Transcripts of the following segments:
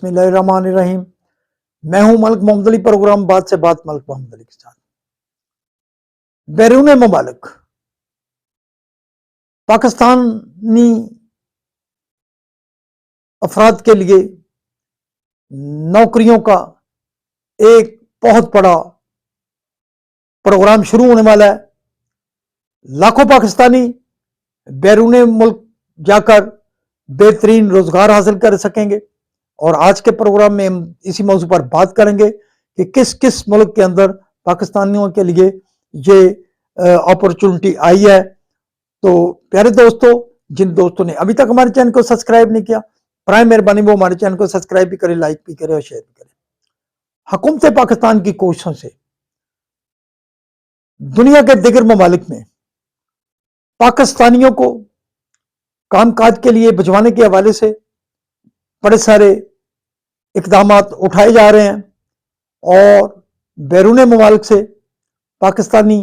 बिस्मिल्लाहिर्रहमानिर्रहीम। मैं हूं मलिक मोहम्मद अली, प्रोग्राम बात से बात मलिक मोहम्मद अली के साथ। बैरून मुमालिक पाकिस्तानी अफराद के लिए नौकरियों का एक बहुत बड़ा प्रोग्राम शुरू होने वाला है। लाखों पाकिस्तानी बैरून मुल्क जाकर बेहतरीन रोजगार हासिल कर सकेंगे और आज के प्रोग्राम में हम इसी मौजू पर बात करेंगे कि किस किस मुल्क के अंदर पाकिस्तानियों के लिए ये अपॉर्चुनिटी आई है। तो प्यारे दोस्तों, जिन दोस्तों ने अभी तक हमारे चैनल को सब्सक्राइब नहीं किया, प्राइम मेहरबानी वो हमारे चैनल को सब्सक्राइब भी करें, लाइक भी करें और शेयर भी करें। हुकूमत पाकिस्तान की कोशिशों से दुनिया के दिगर ममालिक में पाकिस्तानियों को कामकाज के लिए भिजवाने के हवाले से बड़े सारे इकदामात उठाए जा रहे हैं और बैरून ममालिक से पाकिस्तानी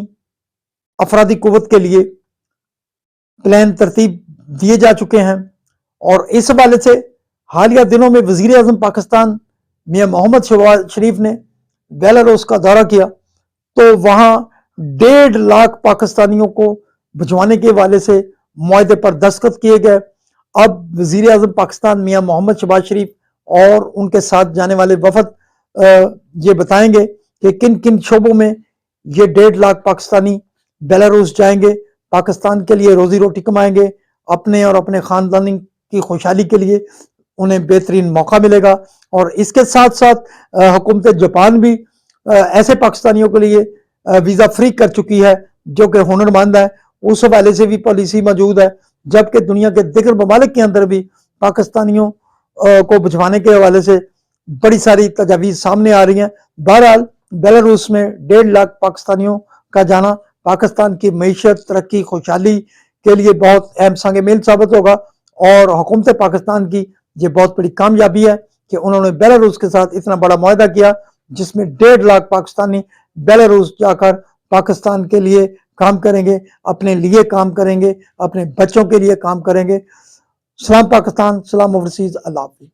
अफरादी कुव्वत के लिए प्लान तरतीब दिए जा चुके हैं। और इस हवाले से हालिया दिनों में वजीर आजम पाकिस्तान मियां मोहम्मद शहबाज शरीफ ने बेलारूस का दौरा किया, तो वहां 1.5 लाख पाकिस्तानियों को भिजवाने के हवाले से मुआहदे पर दस्तखत किए गए। अब वजीर आजम पाकिस्तान मियां मोहम्मद शहबाज शरीफ और उनके साथ जाने वाले वफद ये बताएंगे कि किन किन शोबों में ये 1.5 लाख पाकिस्तानी बेलारूस जाएंगे, पाकिस्तान के लिए रोजी रोटी कमाएंगे, अपने और अपने खानदानी की खुशहाली के लिए उन्हें बेहतरीन मौका मिलेगा। और इसके साथ साथ हुकूमत जापान भी ऐसे पाकिस्तानियों के लिए वीज़ा फ्री कर चुकी है जो कि हुनरमंद है, उस हवाले से भी पॉलिसी मौजूद है। जबकि दुनिया के दिगर ममालिक के अंदर भी पाकिस्तानियों को भिजवाने के हवाले से बड़ी सारी तजावीज़ सामने आ रही हैं। बहरहाल बेलारूस में 1.5 लाख पाकिस्तानियों का जाना पाकिस्तान की मईशत, तरक्की, खुशहाली के लिए बहुत अहम संग मील साबित होगा और हुकूमत पाकिस्तान की ये बहुत बड़ी कामयाबी है कि उन्होंने बेलारूस के साथ इतना बड़ा मुआहदा किया जिसमें 1.5 लाख पाकिस्तानी बेलारूस जाकर पाकिस्तान के लिए काम करेंगे, अपने लिए काम करेंगे, अपने बच्चों के लिए काम करेंगे। सलाम पाकिस्तान, सलाम ओवरसीज, अल्लाह हाफ़िज़।